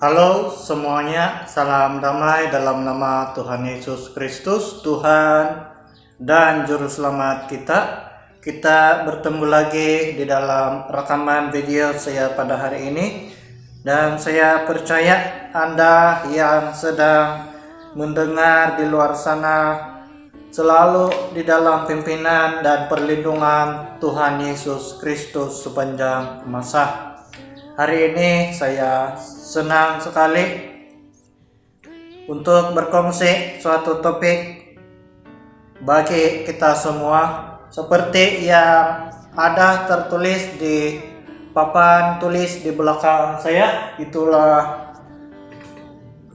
Halo semuanya, salam damai dalam nama Tuhan Yesus Kristus, Tuhan dan Juru Selamat kita. Kita bertemu lagi di dalam rekaman video saya pada hari ini. Dan saya percaya Anda yang sedang mendengar di luar sana selalu di dalam pimpinan dan perlindungan Tuhan Yesus Kristus sepanjang masa. Hari ini saya senang sekali untuk berkongsi suatu topik bagi kita semua, seperti yang ada tertulis di papan tulis di belakang saya. Itulah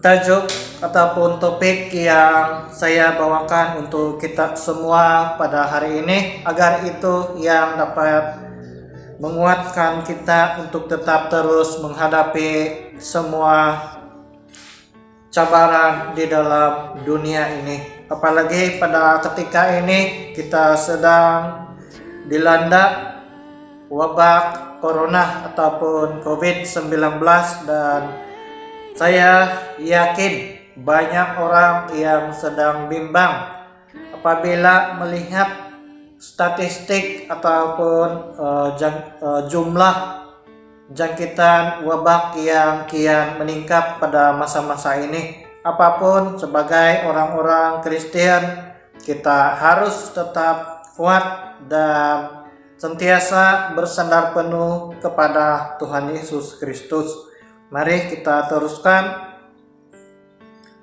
tajuk ataupun topik yang saya bawakan untuk kita semua pada hari ini, agar itu yang dapat menguatkan kita untuk tetap terus menghadapi semua cabaran di dalam dunia ini. Apalagi pada ketika ini kita sedang dilanda wabah corona ataupun COVID-19, dan saya yakin banyak orang yang sedang bimbang apabila melihat statistik ataupun jumlah jangkitan wabah yang kian meningkat pada masa-masa ini. Apapun sebagai orang-orang Kristen, kita harus tetap kuat dan sentiasa bersandar penuh kepada Tuhan Yesus Kristus. Mari kita teruskan.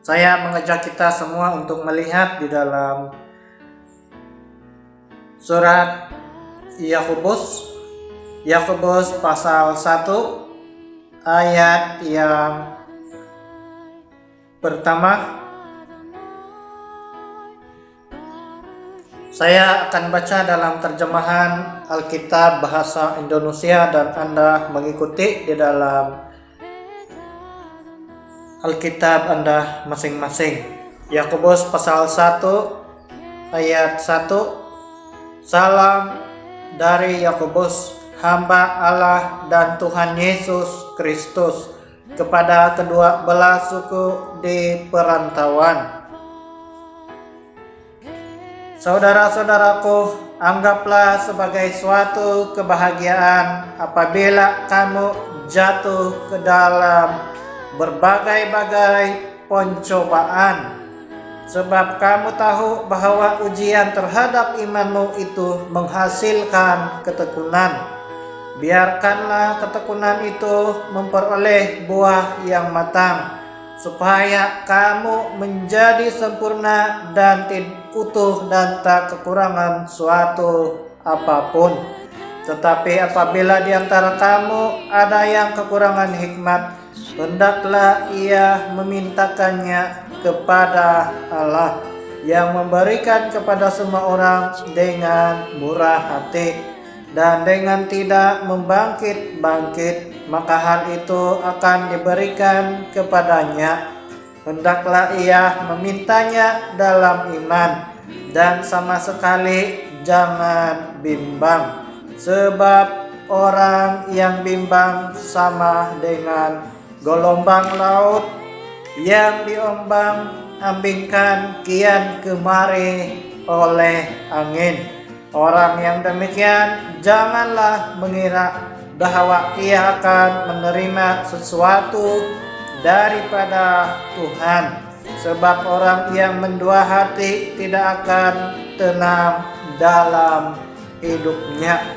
Saya mengajak kita semua untuk melihat di dalam surat Yakobus pasal 1 ayat yang pertama. Saya akan baca dalam terjemahan Alkitab bahasa Indonesia dan Anda mengikuti di dalam Alkitab Anda masing-masing. Yakobus pasal 1 ayat 1. Salam dari Yakobus, hamba Allah dan Tuhan Yesus Kristus, kepada kedua belah suku di perantauan. Saudara-saudaraku, anggaplah sebagai suatu kebahagiaan apabila kamu jatuh ke dalam berbagai-bagai pencobaan, sebab kamu tahu bahwa ujian terhadap imanmu itu menghasilkan ketekunan. Biarkanlah ketekunan itu memperoleh buah yang matang, supaya kamu menjadi sempurna dan utuh dan tak kekurangan suatu apapun. Tetapi apabila di antara kamu ada yang kekurangan hikmat, hendaklah ia memintakannya kepada Allah, yang memberikan kepada semua orang dengan murah hati dan dengan tidak membangkit-bangkit, maka hal itu akan diberikan kepadanya. Hendaklah ia memintanya dalam iman dan sama sekali jangan bimbang, sebab orang yang bimbang sama dengan gelombang laut yang diombang-ambingkan kian kemari oleh angin. Orang yang demikian janganlah mengira bahwa ia akan menerima sesuatu daripada Tuhan, sebab orang yang mendua hati tidak akan tenang dalam hidupnya.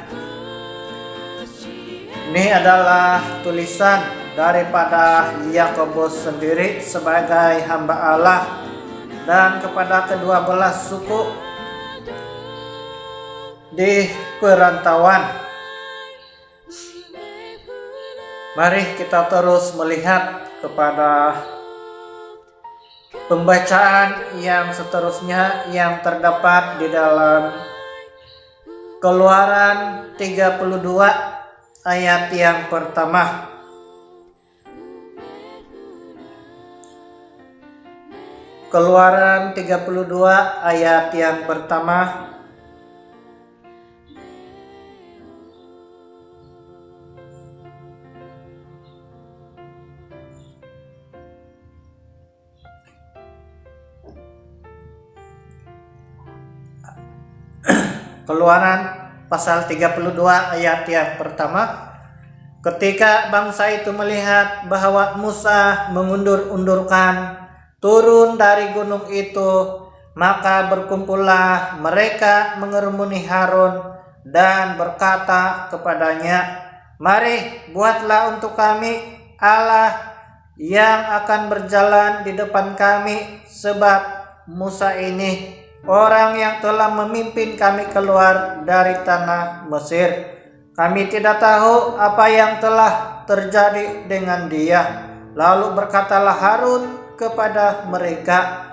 Ini adalah tulisan daripada Yakobus sendiri sebagai hamba Allah dan kepada kedua belah suku di perantauan. Mari kita terus melihat kepada pembacaan yang seterusnya yang terdapat di dalam Keluaran 32 ayat yang pertama. Keluaran 32 ayat yang pertama. Keluaran pasal 32 ayat yang pertama. Ketika bangsa itu melihat bahwa Musa mengundur-undurkan turun dari gunung itu, maka berkumpullah mereka mengerumuni Harun dan berkata kepadanya, "Mari, buatlah untuk kami Allah yang akan berjalan di depan kami, sebab Musa ini orang yang telah memimpin kami keluar dari tanah Mesir. Kami tidak tahu apa yang telah terjadi dengan dia." Lalu berkatalah Harun kepada mereka,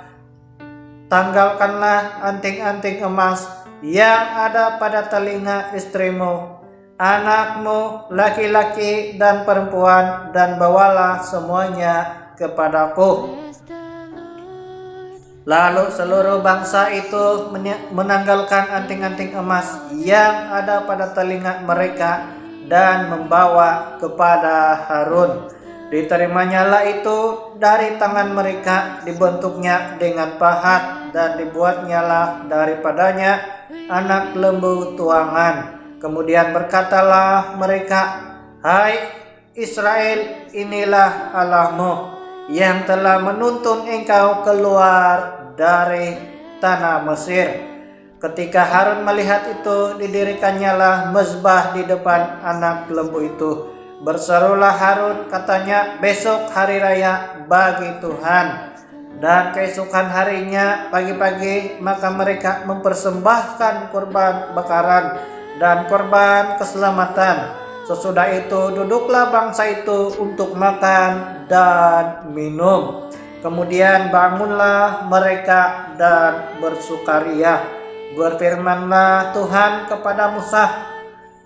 "Tanggalkanlah anting-anting emas yang ada pada telinga istrimu, anakmu laki-laki dan perempuan, dan bawalah semuanya kepadaku." Lalu seluruh bangsa itu menanggalkan anting-anting emas yang ada pada telinga mereka dan membawa kepada Harun. Diterimanya itu dari tangan mereka, dibentuknya dengan pahat, dan dibuatnyalah daripadanya anak lembu tuangan. Kemudian berkatalah mereka, "Hai Israel, inilah Allahmu yang telah menuntun engkau keluar dari tanah Mesir." Ketika Harun melihat itu, didirikannya mezbah di depan anak lembu itu. Berserulah Harun, katanya, "Besok hari raya bagi Tuhan." Dan keesokan harinya pagi-pagi maka mereka mempersembahkan korban bakaran dan korban keselamatan. Sesudah itu duduklah bangsa itu untuk makan dan minum. Kemudian bangunlah mereka dan bersukaria. Berfirmanlah Tuhan kepada Musa,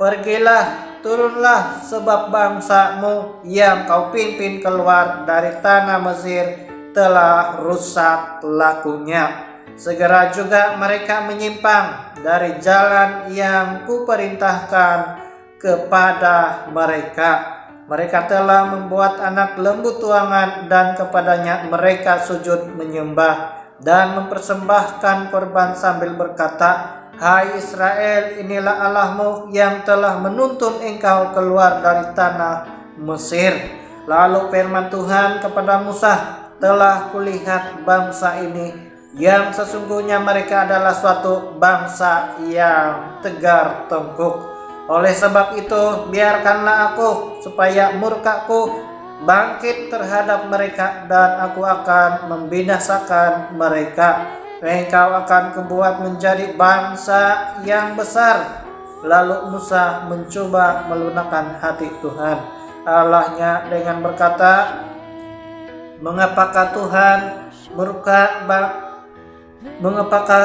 "Pergilah, turunlah, sebab bangsamu yang kau pimpin keluar dari tanah Mesir telah rusak lakunya. Segera juga mereka menyimpang dari jalan yang kuperintahkan kepada mereka. Mereka telah membuat anak lembu tuangan dan kepadanya mereka sujud menyembah dan mempersembahkan korban sambil berkata, 'Hai Israel, inilah Allahmu yang telah menuntun engkau keluar dari tanah Mesir.' Lalu firman Tuhan kepada Musa, 'Telah kulihat bangsa ini, yang sesungguhnya mereka adalah suatu bangsa yang tegar tengkuk. Oleh sebab itu, biarkanlah aku supaya murkaku bangkit terhadap mereka, dan aku akan membinasakan mereka. Engkau akan kubuat menjadi bangsa yang besar.' Lalu Musa mencoba melunakkan hati Tuhan Allahnya dengan berkata, Mengapakah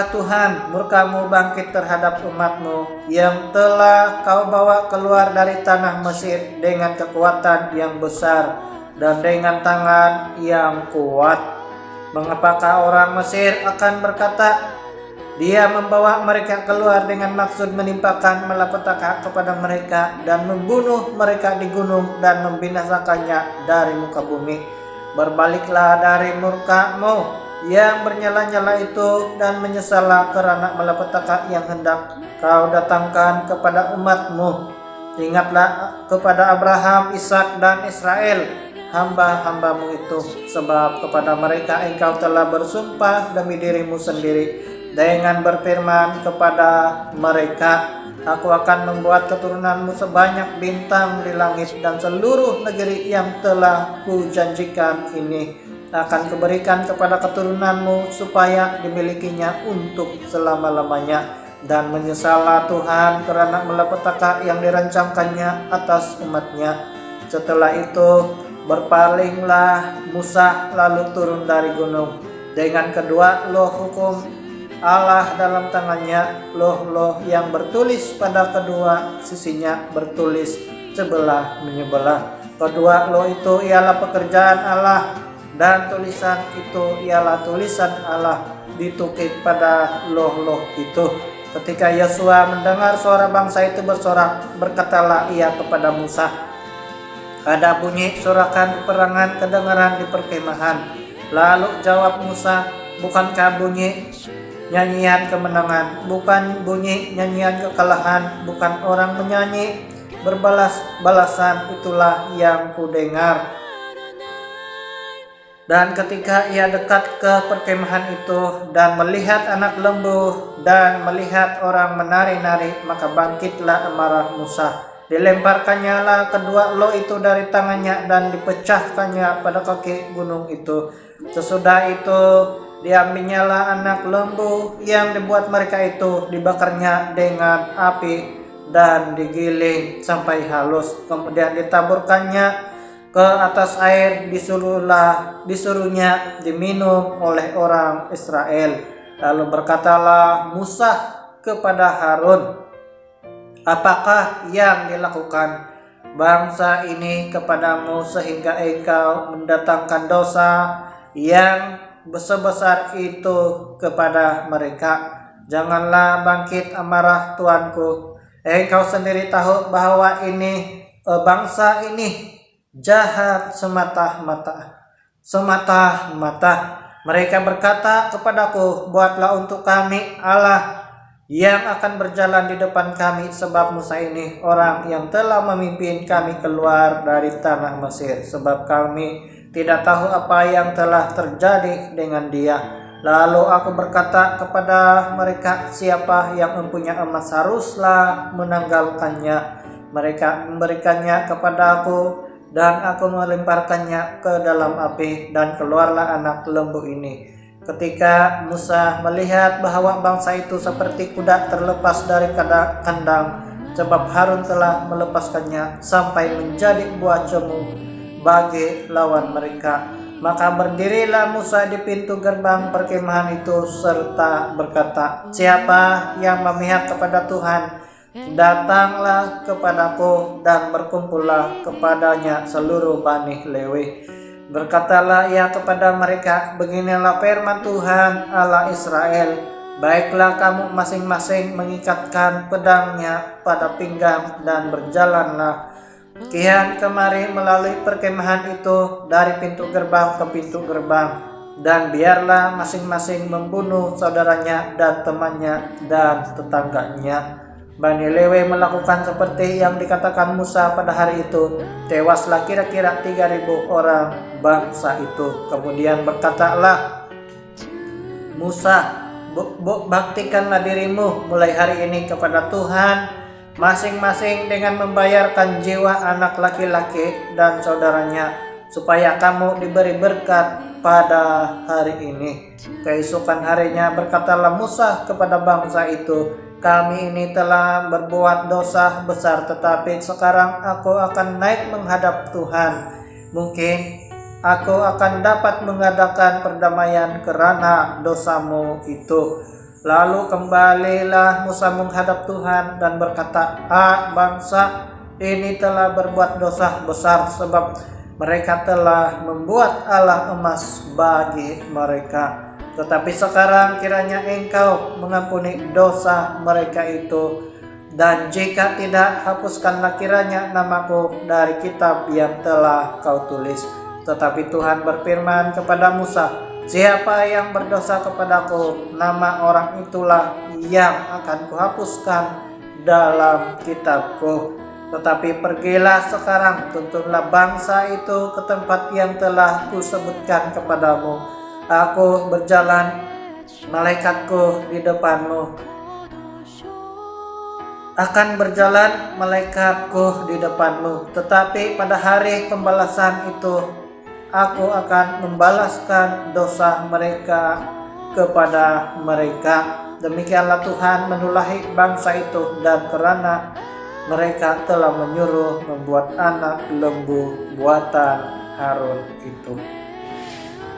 Tuhan murkamu bangkit terhadap umatmu yang telah kau bawa keluar dari tanah Mesir dengan kekuatan yang besar dan dengan tangan yang kuat? Mengapakah orang Mesir akan berkata, Dia membawa mereka keluar dengan maksud menimpakan malapetaka kepada mereka dan membunuh mereka di gunung dan membinasakannya dari muka bumi? Berbaliklah dari murkamu yang bernyala-nyala itu dan menyesallah karena malapetaka yang hendak kau datangkan kepada umatmu. Ingatlah kepada Abraham, Ishak dan Israel, hamba-hambamu itu, sebab kepada mereka engkau telah bersumpah demi dirimu sendiri dengan berfirman kepada mereka, Aku akan membuat keturunanmu sebanyak bintang di langit, dan seluruh negeri yang telah kujanjikan ini akan kuberikan kepada keturunanmu supaya dimilikinya untuk selama-lamanya. Dan menyesallah Tuhan karena malapetaka yang dirancangkannya atas umatnya. Setelah itu berpalinglah Musa lalu turun dari gunung dengan kedua loh hukum Allah dalam tangannya, loh-loh yang bertulis pada kedua sisinya bertulis sebelah menyebelah. Kedua loh itu ialah pekerjaan Allah, dan tulisan itu ialah tulisan Allah ditukik pada loh-loh itu. Ketika Yosua mendengar suara bangsa itu bersorak, berkatalah ia kepada Musa, "Ada bunyi sorakan peperangan kedengaran di perkemahan." Lalu jawab Musa, "Bukankah bunyi nyanyian kemenangan, bukan bunyi nyanyian kekalahan, bukan orang menyanyi berbalas-balasan, itulah yang kudengar. Dan ketika ia dekat ke perkemahan itu dan melihat anak lembu dan melihat orang menari-nari, maka bangkitlah amarah Musa. Dilemparkannya lah kedua lo itu dari tangannya dan dipecahkannya pada kaki gunung itu. Sesudah itu diambilnya lah anak lembu yang dibuat mereka itu, dibakarnya dengan api dan digiling sampai halus. Kemudian ditaburkannya ke atas air, disuruhnya diminum oleh orang Israel. Lalu berkatalah Musa kepada Harun, apakah yang dilakukan bangsa ini kepadamu sehingga engkau mendatangkan dosa yang sebesar itu kepada mereka? Janganlah bangkit amarah Tuanku. Engkau sendiri tahu bahwa bangsa ini jahat semata-mata. Mereka berkata kepadaku, buatlah untuk kami Allah yang akan berjalan di depan kami, sebab Musa ini orang yang telah memimpin kami keluar dari tanah Mesir, sebab kami tidak tahu apa yang telah terjadi dengan dia. Lalu aku berkata kepada mereka, siapa yang mempunyai emas haruslah menanggalkannya. Mereka memberikannya kepada aku dan aku melemparkannya ke dalam api, dan keluarlah anak lembu ini. Ketika Musa melihat bahwa bangsa itu seperti kuda terlepas dari kandang, sebab Harun telah melepaskannya sampai menjadi buah cemu bagi lawan mereka, maka berdirilah Musa di pintu gerbang perkemahan itu serta berkata, siapa yang memihak kepada Tuhan, datanglah kepadaku, dan berkumpullah kepadanya seluruh Bani Lewi. Berkatalah ia kepada mereka, beginilah firman Tuhan Allah Israel, baiklah kamu masing-masing mengikatkan pedangnya pada pinggang dan berjalanlah kian kemari melalui perkemahan itu dari pintu gerbang ke pintu gerbang, dan biarlah masing-masing membunuh saudaranya dan temannya dan tetangganya. Bani Lewi melakukan seperti yang dikatakan Musa pada hari itu. Tewaslah kira-kira 3.000 orang bangsa itu. Kemudian berkatalah Musa, baktikanlah dirimu mulai hari ini kepada Tuhan masing-masing dengan membayarkan jiwa anak laki-laki dan saudaranya, supaya kamu diberi berkat pada hari ini. Keesokan harinya berkatalah Musa kepada bangsa itu, kami ini telah berbuat dosa besar, tetapi sekarang aku akan naik menghadap Tuhan. Mungkin aku akan dapat mengadakan perdamaian karena dosamu itu. Lalu kembalilah Musa menghadap Tuhan dan berkata, bangsa ini telah berbuat dosa besar, sebab mereka telah membuat alah emas bagi mereka. Tetapi sekarang kiranya engkau mengampuni dosa mereka itu, dan jika tidak, hapuskanlah kiranya namaku dari kitab yang telah kau tulis. Tetapi Tuhan berfirman kepada Musa, siapa yang berdosa kepadaku, nama orang itulah yang akan kuhapuskan dalam kitabku. Tetapi pergilah sekarang, tuntunlah bangsa itu ke tempat yang telah kusebutkan kepadamu. Aku berjalan, malaikatku di depanmu. Akan berjalan malaikatku di depanmu. Tetapi pada hari pembalasan itu, aku akan membalaskan dosa mereka kepada mereka. Demikianlah Tuhan menulahi bangsa itu, dan karena mereka telah menyuruh membuat anak lembu buatan Harun itu.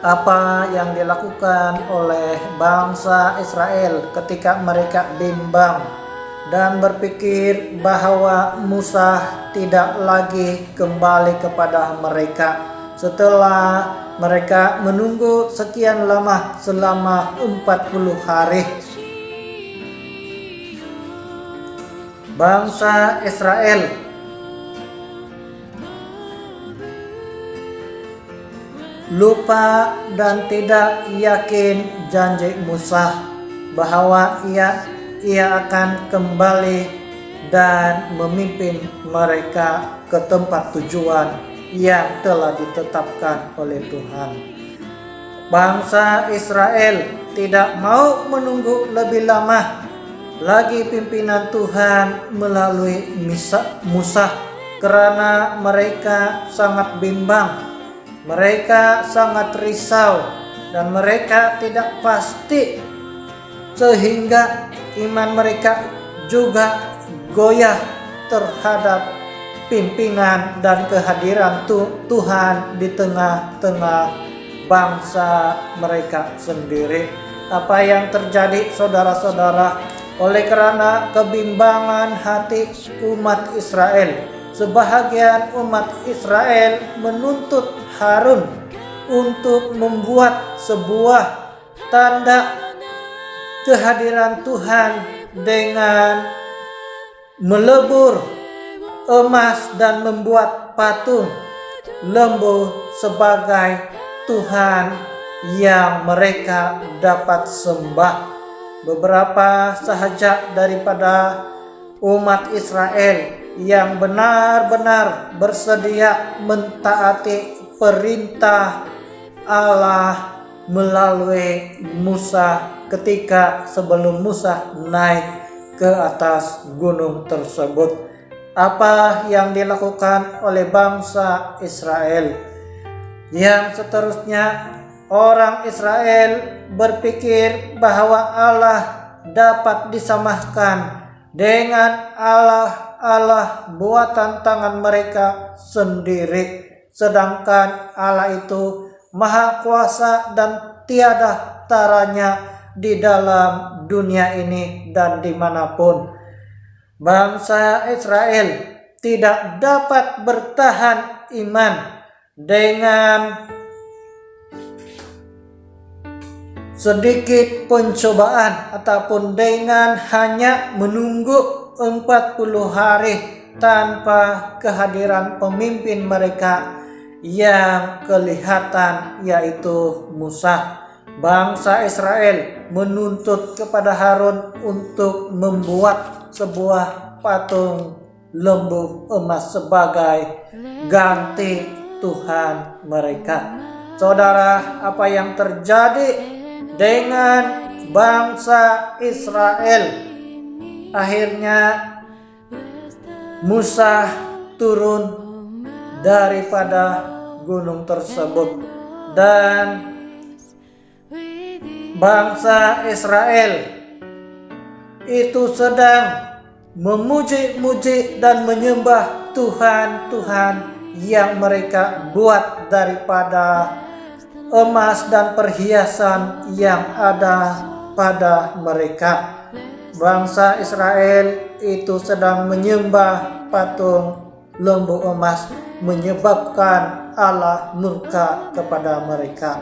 Apa yang dilakukan oleh bangsa Israel ketika mereka bimbang dan berpikir bahwa Musa tidak lagi kembali kepada mereka setelah mereka menunggu sekian lama, selama 40 hari. Bangsa Israel lupa dan tidak yakin janji Musa. bahwa ia akan kembali dan memimpin mereka ke tempat tujuan yang telah ditetapkan oleh Tuhan. Bangsa Israel tidak mau menunggu lebih lama lagi pimpinan Tuhan melalui Musa, karena mereka sangat bimbang, mereka sangat risau, dan mereka tidak pasti, sehingga iman mereka juga goyah terhadap pimpinan dan kehadiran Tuhan di tengah-tengah bangsa mereka sendiri. Apa yang terjadi, saudara-saudara? Oleh karena kebimbangan hati umat Israel, sebahagian umat Israel menuntut Harun untuk membuat sebuah tanda kehadiran Tuhan dengan melebur emas dan membuat patung lembu sebagai Tuhan yang mereka dapat sembah. Beberapa sahaja daripada umat Israel yang benar-benar bersedia mentaati perintah Allah melalui Musa ketika sebelum Musa naik ke atas gunung tersebut. Apa yang dilakukan oleh bangsa Israel? Yang seterusnya, orang Israel berpikir bahwa Allah dapat disamakan dengan Allah buatan tangan mereka sendiri, sedangkan Allah itu maha kuasa dan tiada taranya di dalam dunia ini dan dimanapun. Bangsa Israel tidak dapat bertahan iman dengan sedikit pencobaan ataupun dengan hanya menunggu 40 hari tanpa kehadiran pemimpin mereka yang kelihatan, yaitu Musa. Bangsa Israel menuntut kepada Harun untuk membuat sebuah patung lembu emas sebagai ganti Tuhan mereka. Saudara, apa yang terjadi dengan bangsa Israel? Akhirnya Musa turun daripada gunung tersebut dan bangsa Israel itu sedang memuji-muji dan menyembah Tuhan-Tuhan yang mereka buat daripada emas dan perhiasan yang ada pada mereka. Bangsa Israel itu sedang menyembah patung lembu emas, menyebabkan Allah murka kepada mereka.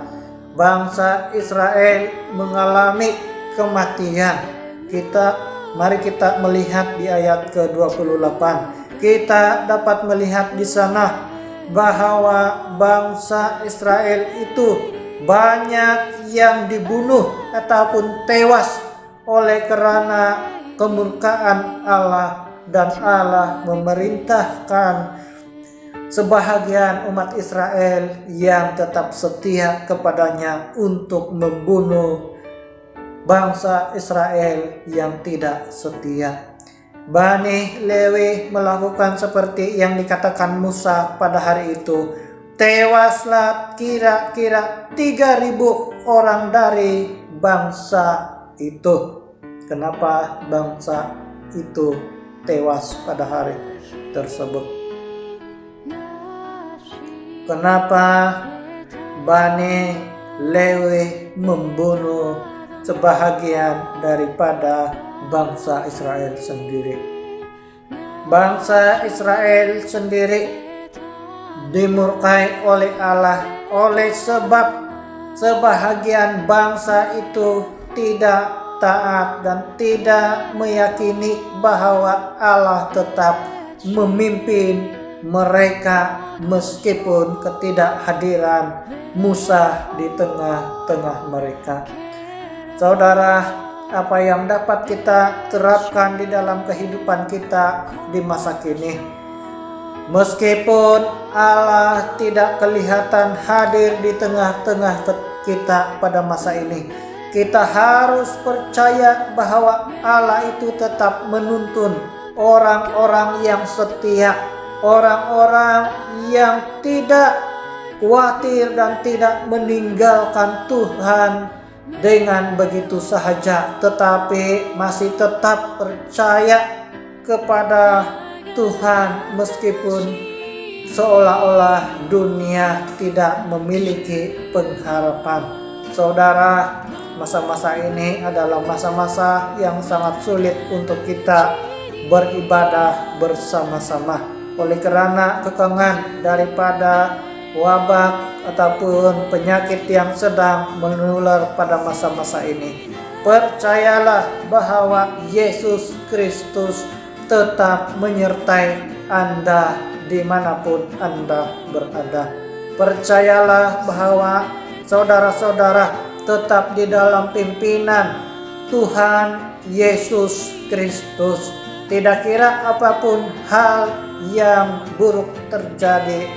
Bangsa Israel mengalami kematian. Mari kita melihat di ayat ke-28. Kita dapat melihat di sana bahwa bangsa Israel itu banyak yang dibunuh ataupun tewas oleh karena kemurkaan Allah, dan Allah memerintahkan sebahagian umat Israel yang tetap setia kepadanya untuk membunuh bangsa Israel yang tidak setia. Bani Lewi melakukan seperti yang dikatakan Musa pada hari itu. Tewaslah kira-kira 3.000 orang dari bangsa itu. Kenapa bangsa itu tewas pada hari tersebut? Kenapa Bani Lewi membunuh sebahagian daripada bangsa Israel sendiri? Bangsa Israel sendiri dimurkai oleh Allah oleh sebab sebahagian bangsa itu tidak taat dan tidak meyakini bahwa Allah tetap memimpin mereka meskipun ketidakhadiran Musa di tengah-tengah mereka. Saudara, apa yang dapat kita terapkan di dalam kehidupan kita di masa kini. Meskipun Allah tidak kelihatan hadir di tengah-tengah kita pada masa ini, kita harus percaya bahwa Allah itu tetap menuntun orang-orang yang setia, orang-orang yang tidak khawatir dan tidak meninggalkan Tuhan dengan begitu sahaja, tetapi masih tetap percaya kepada Tuhan meskipun seolah-olah dunia tidak memiliki pengharapan. Saudara, masa-masa ini adalah masa-masa yang sangat sulit untuk kita beribadah bersama-sama oleh karena kekangan daripada wabah ataupun penyakit yang sedang menular pada masa-masa ini. Percayalah bahwa Yesus Kristus tetap menyertai Anda dimanapun Anda berada. Percayalah bahwa saudara-saudara tetap di dalam pimpinan Tuhan Yesus Kristus. Tidak kira apapun hal yang buruk terjadi,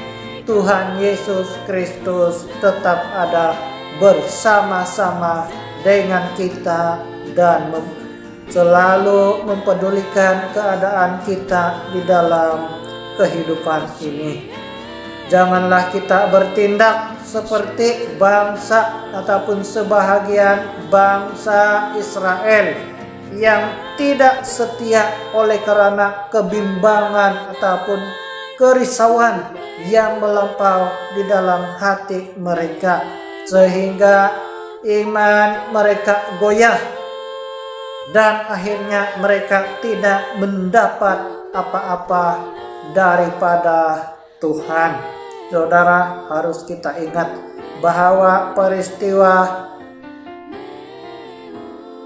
Tuhan Yesus Kristus tetap ada bersama-sama dengan kita dan selalu mempedulikan keadaan kita di dalam kehidupan ini. Janganlah kita bertindak seperti bangsa ataupun sebahagian bangsa Israel yang tidak setia oleh karena kebimbangan ataupun kerisauan yang melampau di dalam hati mereka, sehingga iman mereka goyah dan akhirnya mereka tidak mendapat apa-apa daripada Tuhan. Saudara, harus kita ingat bahwa peristiwa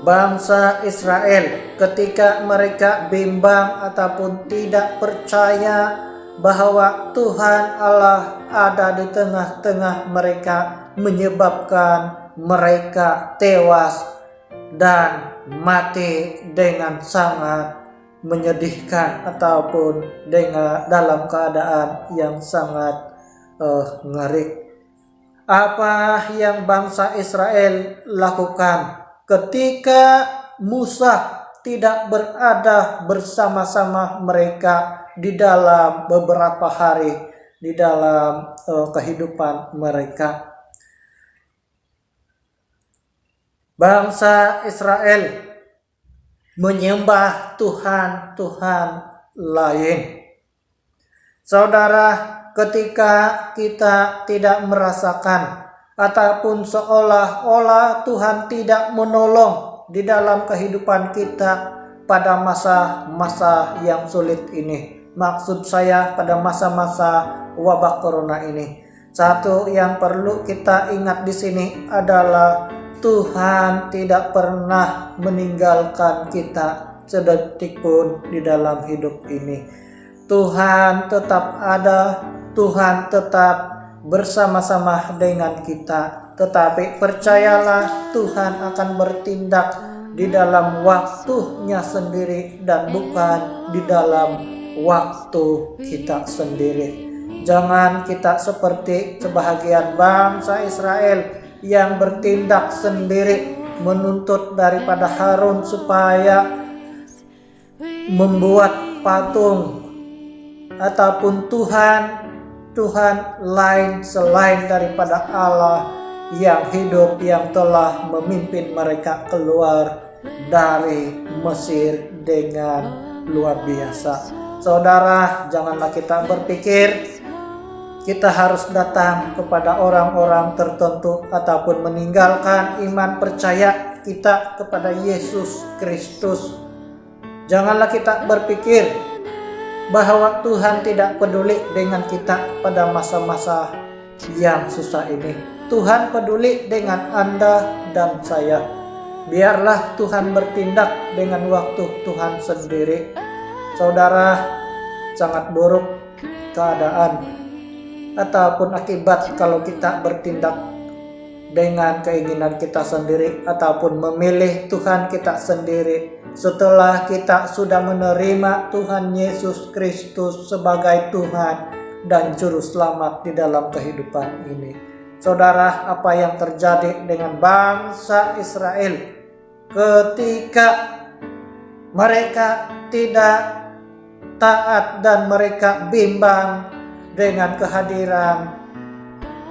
bangsa Israel ketika mereka bimbang ataupun tidak percaya bahwa Tuhan Allah ada di tengah-tengah mereka, menyebabkan mereka tewas dan mati dengan sangat menyedihkan ataupun dalam keadaan yang sangat ngeri. Apa yang bangsa Israel lakukan ketika Musa tidak berada bersama-sama mereka di dalam beberapa hari di dalam kehidupan mereka? Bangsa Israel menyembah Tuhan-Tuhan lain. Saudara, ketika kita tidak merasakan ataupun seolah-olah Tuhan tidak menolong di dalam kehidupan kita pada masa-masa yang sulit ini. Maksud saya pada masa-masa wabah corona ini. Satu yang perlu kita ingat di sini adalah Tuhan tidak pernah meninggalkan kita sedetik pun di dalam hidup ini. Tuhan tetap ada, Tuhan tetap bersama-sama dengan kita. Tetapi percayalah, Tuhan akan bertindak di dalam waktunya sendiri dan bukan di dalam waktu kita sendiri. Jangan kita seperti sebahagian bangsa Israel yang bertindak sendiri, menuntut daripada Harun supaya membuat patung ataupun Tuhan lain selain daripada Allah yang hidup, yang telah memimpin mereka keluar dari Mesir dengan luar biasa. Saudara, janganlah kita berpikir kita harus datang kepada orang-orang tertentu ataupun meninggalkan iman percaya kita kepada Yesus Kristus. Janganlah kita berpikir bahwa Tuhan tidak peduli dengan kita pada masa-masa yang susah ini. Tuhan peduli dengan Anda dan saya. Biarlah Tuhan bertindak dengan waktu Tuhan sendiri. Saudara, sangat buruk keadaan ataupun akibat kalau kita bertindak dengan keinginan kita sendiri ataupun memilih Tuhan kita sendiri. Setelah kita sudah menerima Tuhan Yesus Kristus sebagai Tuhan dan Juru Selamat di dalam kehidupan ini. Saudara, apa yang terjadi dengan bangsa Israel ketika mereka tidak taat dan mereka bimbang dengan kehadiran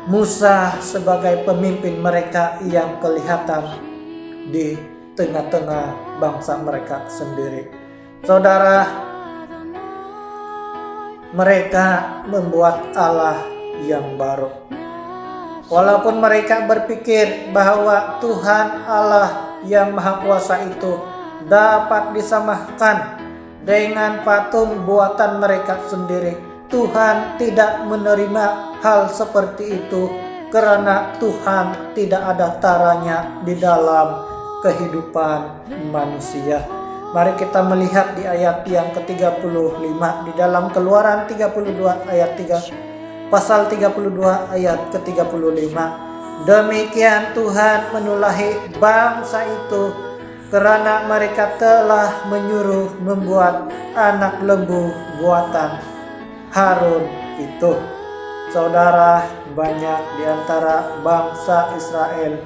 Musa sebagai pemimpin mereka yang kelihatan di tengah-tengah bangsa mereka sendiri. Saudara, mereka membuat Allah yang baru. Walaupun mereka berpikir bahwa Tuhan Allah yang Maha Kuasa itu dapat disamakan dengan patung buatan mereka sendiri, Tuhan tidak menerima hal seperti itu karena Tuhan tidak ada taranya di dalam kehidupan manusia. Mari kita melihat di ayat yang ke-35 di dalam Keluaran 32 ayat 3, pasal 32 ayat ke-35. Demikian Tuhan menulahi bangsa itu karena mereka telah menyuruh membuat anak lembu buatan Harun itu. Saudara, banyak di antara bangsa Israel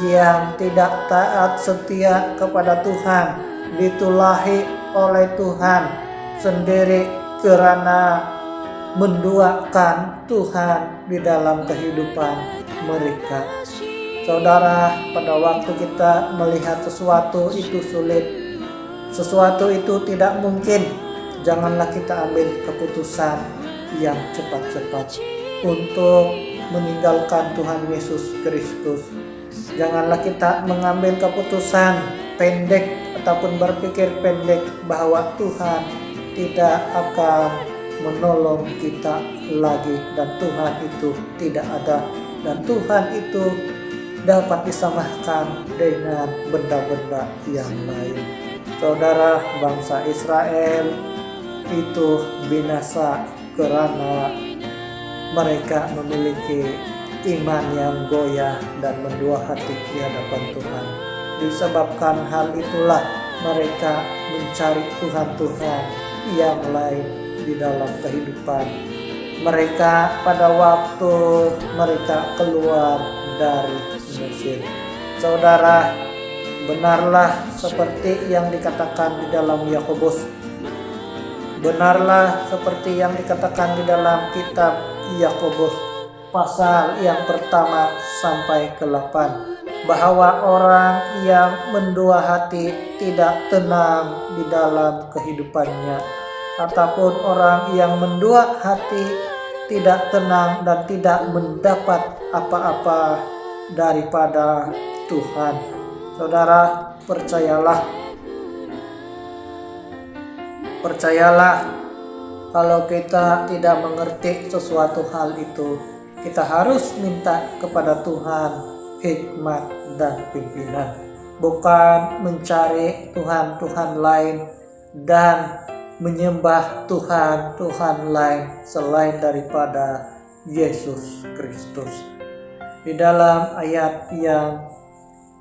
yang tidak taat setia kepada Tuhan ditulahi oleh Tuhan sendiri karena menduakan Tuhan di dalam kehidupan mereka. Saudara, pada waktu kita melihat sesuatu itu sulit, sesuatu itu tidak mungkin, janganlah kita ambil keputusan yang cepat-cepat untuk meninggalkan Tuhan Yesus Kristus. Janganlah kita mengambil keputusan pendek ataupun berpikir pendek bahwa Tuhan tidak akan menolong kita lagi dan Tuhan itu tidak ada dan Tuhan itu dapat disamakan dengan benda-benda yang lain. Saudara, bangsa Israel itu binasa karena mereka memiliki iman yang goyah dan mendua hati di hadapan Tuhan. Disebabkan hal itulah mereka mencari Tuhan-Tuhan yang lain di dalam kehidupan mereka pada waktu mereka keluar dari Mesir. Saudara, benarlah seperti yang dikatakan di dalam Yakobus. Benarlah seperti yang dikatakan di dalam kitab Yakobus pasal yang pertama sampai ke-8, bahwa orang yang mendua hati tidak tenang di dalam kehidupannya, ataupun orang yang mendua hati tidak tenang dan tidak mendapat apa-apa daripada Tuhan. Saudara, percayalah kalau kita tidak mengerti sesuatu hal itu, kita harus minta kepada Tuhan hikmat dan pimpinan, bukan mencari Tuhan-Tuhan lain dan menyembah Tuhan-Tuhan lain selain daripada Yesus Kristus. Di dalam ayat yang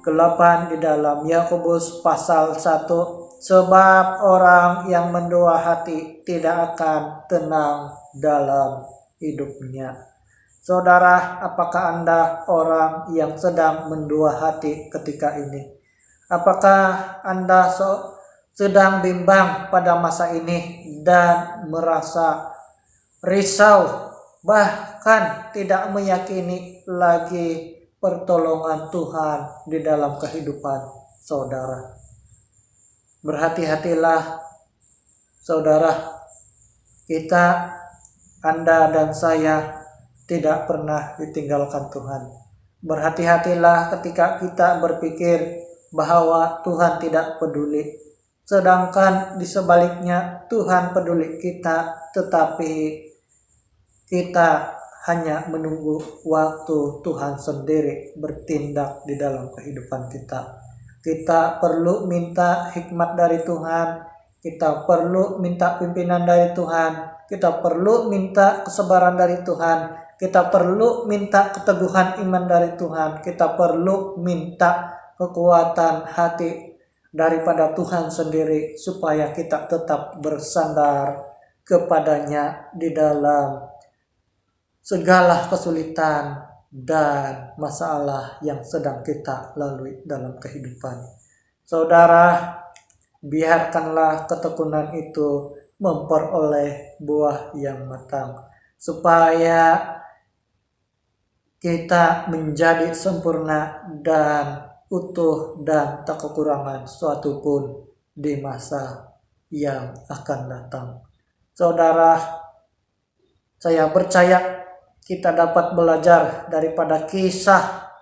ke-8 di dalam Yakobus pasal 1, sebab orang yang mendua hati tidak akan tenang dalam hidupnya. Saudara, apakah Anda orang yang sedang mendua hati ketika ini? Apakah Anda sedang bimbang pada masa ini dan merasa risau, bahkan tidak meyakini lagi pertolongan Tuhan di dalam kehidupan saudara? Berhati-hatilah saudara, Anda dan saya tidak pernah ditinggalkan Tuhan. Berhati-hatilah ketika kita berpikir bahwa Tuhan tidak peduli, sedangkan di sebaliknya Tuhan peduli kita, tetapi kita hanya menunggu waktu Tuhan sendiri bertindak di dalam kehidupan kita. Kita perlu minta hikmat dari Tuhan, kita perlu minta pimpinan dari Tuhan, kita perlu minta kesabaran dari Tuhan, Kita perlu minta keteguhan iman dari Tuhan. Kita perlu minta kekuatan hati daripada Tuhan sendiri supaya kita tetap bersandar kepadanya di dalam segala kesulitan dan masalah yang sedang kita lalui dalam kehidupan. Saudara, biarkanlah ketekunan itu memperoleh buah yang matang, supaya kita menjadi sempurna dan utuh dan tak kekurangan suatu pun di masa yang akan datang. Saudara, saya percaya kita dapat belajar daripada kisah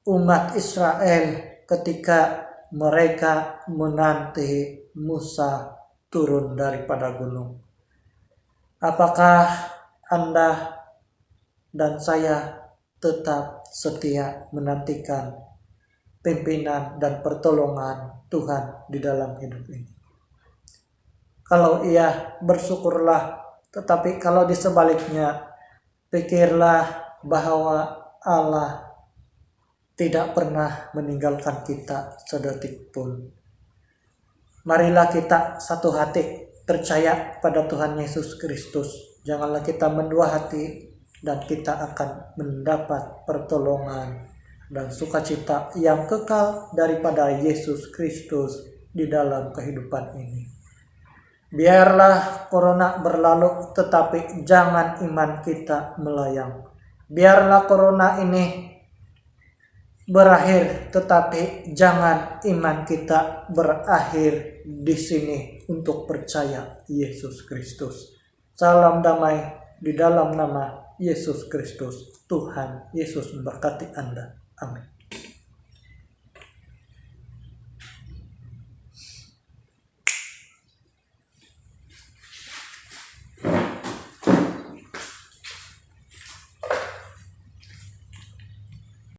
umat Israel ketika mereka menanti Musa turun daripada gunung. Apakah Anda dan saya tetap setia menantikan pimpinan dan pertolongan Tuhan di dalam hidup ini? Kalau iya, bersyukurlah. Tetapi kalau di sebaliknya, pikirlah bahwa Allah tidak pernah meninggalkan kita sedetik pun. Marilah kita satu hati percaya pada Tuhan Yesus Kristus. Janganlah kita mendua hati, dan kita akan mendapat pertolongan dan sukacita yang kekal daripada Yesus Kristus di dalam kehidupan ini. Biarlah corona berlalu, tetapi jangan iman kita melayang. Biarlah corona ini berakhir, tetapi jangan iman kita berakhir di sini untuk percaya Yesus Kristus. Salam damai di dalam nama Yesus Kristus. Tuhan Yesus memberkati Anda. Amin.